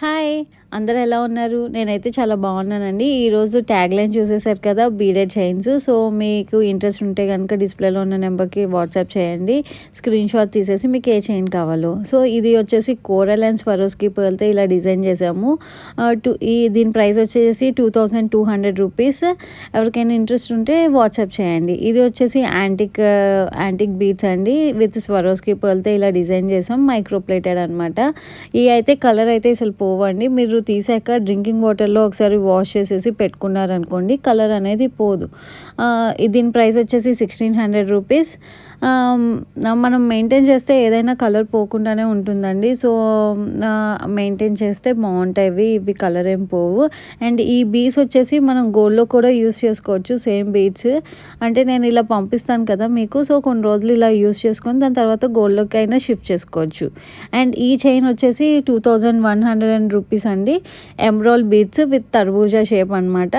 Hi! అందరూ ఎలా ఉన్నారు? నేనైతే చాలా బాగున్నానండి. ఈరోజు ట్యాగ్‌లైన్ చూసేసారు కదా! Beaded chains. సో, మీకు ఇంట్రెస్ట్ ఉంటే గనుక డిస్‌ప్లేలో ఉన్న నెంబర్‌కి వాట్సాప్ చేయండి. స్క్రీన్‌షాట్ తీసేసి మీకు ఏ చైన్ కావాలో. సో, ఇది వచ్చేసి కోరల్ అండ్ స్వరోస్కి పర్ల్‌తో ఇలా డిజైన్ చేసాము. దీని ప్రైస్ వచ్చేసి 2200 రూపీస్. ఎవరికైనా ఇంట్రెస్ట్ ఉంటే వాట్సాప్ చేయండి. ఇది వచ్చేసి యాంటిక్ బీడ్స్ అండి. విత్ స్వరోస్కి పర్ల్‌తో ఇలా డిజైన్ చేసాం. మైక్రో ప్లేటెడ్ అనమాట. ఇవి అయితే కలర్ అయితే అసలు పోవండి. మీరు తీసాక డ్రింకింగ్ వాటర్లో ఒకసారి వాష్ చేసేసి పెట్టుకున్నారనుకోండి, కలర్ అనేది పోదు. దీని ప్రైస్ వచ్చేసి 1600 రూపీస్. మనం మెయింటైన్ చేస్తే ఏదైనా కలర్ పోకుండానే ఉంటుందండి. సో, మెయింటైన్ చేస్తే బాగుంటాయి. ఇవి కలర్ ఏం పోవు. అండ్ ఈ బీడ్స్ వచ్చేసి మనం గోల్డ్లో కూడా యూస్ చేసుకోవచ్చు. సేమ్ బీడ్స్ అంటే నేను ఇలా పంపిస్తాను కదా మీకు. సో, కొన్ని రోజులు ఇలా యూస్ చేసుకొని దాని తర్వాత గోల్డ్లోకి అయినా షిఫ్ట్ చేసుకోవచ్చు. అండ్ ఈ చైన్ వచ్చేసి 2100 రూపీస్ అండి. ఎమరాల్డ్ బీడ్స్ విత్ తర్బూజా షేప్ అనమాట.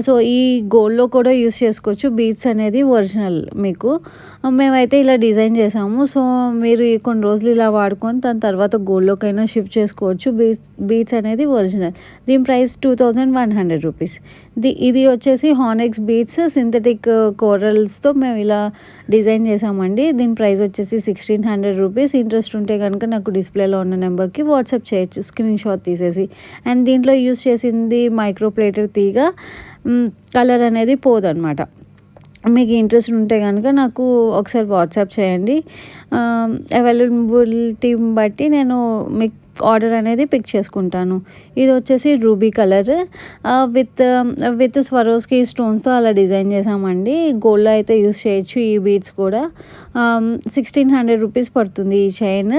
సో, ఈ గోల్డ్లో కూడా యూస్ చేసుకోవచ్చు. బీడ్స్ అనేది ఒరిజినల్ మీకు. మేమైతే ఇలా డిజైన్ చేసాము. సో, మీరు కొన్ని రోజులు ఇలా వాడుకొని దాని తర్వాత గోల్డ్లోకైనా షిఫ్ట్ చేసుకోవచ్చు. బీడ్స్ అనేది ఒరిజినల్. దీని ప్రైస్ 2100 రూపీస్. ఇది వచ్చేసి హానెక్స్ బీడ్స్ సింథటిక్ కోరల్స్తో మేము ఇలా డిజైన్ చేసామండి. దీని ప్రైస్ వచ్చేసి 1600 రూపీస్. ఇంట్రెస్ట్ ఉంటే కనుక నాకు డిస్ప్లేలో ఉన్న నెంబర్కి వాట్సాప్ చేయొచ్చు స్క్రీన్‌షాట్ తీసేసి. అండ్ దీంట్లో యూస్ చేసింది మైక్రో ప్లేటెడ్ తీగ. కలర్ అనేది పోదనమాట. మీకు ఇంట్రెస్ట్ ఉంటే కనుక నాకు ఒకసారి వాట్సాప్ చేయండి. అవైలబిలిటీని బట్టి నేను మీకు ఆర్డర్ అనేది పిక్ చేసుకుంటాను. ఇది వచ్చేసి రూబీ కలర్ విత్ స్వరోస్కి స్టోన్స్తో అలా డిజైన్ చేసామండి. గోల్డ్లో అయితే యూస్ చేయొచ్చు. ఈ బీడ్స్ కూడా 1600 రూపీస్ పడుతుంది ఈ చైన్.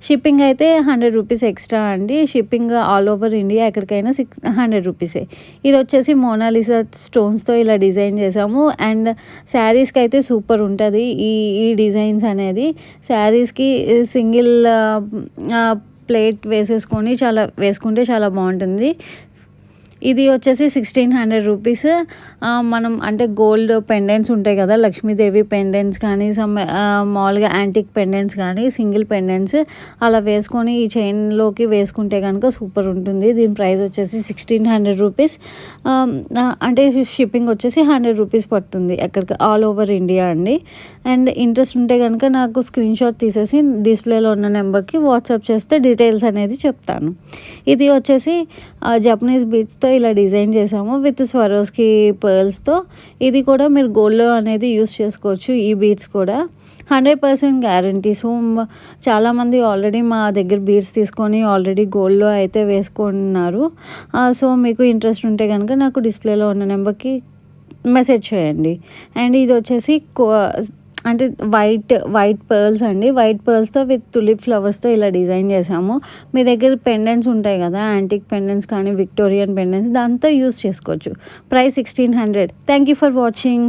షిప్పింగ్ అయితే 100 రూపీస్ ఎక్స్ట్రా అండి. షిప్పింగ్ ఆల్ ఓవర్ ఇండియా ఎక్కడికైనా 100 రూపీసే. ఇది వచ్చేసి మోనాలిసా స్టోన్స్తో ఇలా డిజైన్ చేసాము. అండ్ శారీస్కి అయితే సూపర్ ఉంటుంది ఈ డిజైన్స్ అనేది. శారీస్కి సింగిల్ ప్లేట్ వేసుకుంటే చాలా బాగుంటుంది. ఇది వచ్చేసి 1600 రూపీస్. మనం అంటే గోల్డ్ పెండెంట్స్ ఉంటాయి కదా, లక్ష్మీదేవి పెండెంట్స్ కానీ మామూలుగా యాంటిక్ పెండెంట్స్ కానీ సింగిల్ పెండెంట్స్ అలా వేసుకొని ఈ చైన్లోకి వేసుకుంటే కనుక సూపర్ ఉంటుంది. దీని ప్రైస్ వచ్చేసి 1600 రూపీస్. అంటే షిప్పింగ్ వచ్చేసి 100 రూపీస్ పడుతుంది ఎక్కడికి ఆల్ ఓవర్ ఇండియా అండి. అండ్ ఇంట్రెస్ట్ ఉంటే కనుక నాకు స్క్రీన్‌షాట్ తీసేసి డిస్ప్లేలో ఉన్న నెంబర్కి వాట్సాప్ చేస్తే డీటెయిల్స్ అనేది చెప్తాను. ఇది వచ్చేసి జపనీస్ బీడ్స్తో ఇలా డిజైన్ చేసాము విత్ స్వరోస్కి పర్ల్స్తో. ఇది కూడా మీరు గోల్డ్లో అనేది యూస్ చేసుకోవచ్చు. ఈ బీడ్స్ కూడా 100% గ్యారంటీ. సో, చాలామంది ఆల్రెడీ మా దగ్గర బీడ్స్ తీసుకొని ఆల్రెడీ గోల్డ్లో అయితే వేసుకున్నారు. సో, మీకు ఇంట్రెస్ట్ ఉంటే కనుక నాకు డిస్ప్లేలో ఉన్న నెంబర్కి మెసేజ్ చేయండి. అండ్ ఇది వచ్చేసి అంటే వైట్ పర్ల్స్ అండి. వైట్ పర్ల్స్తో విత్ తులిప్ ఫ్లవర్స్తో ఇలా డిజైన్ చేసాము. మీ దగ్గర పెండెంట్స్ ఉంటాయి కదా, యాంటిక్ పెండెంట్స్ కానీ విక్టోరియన్ పెండెంట్స్, దాంతో యూస్ చేసుకోవచ్చు. Price 1600. Thank you for watching.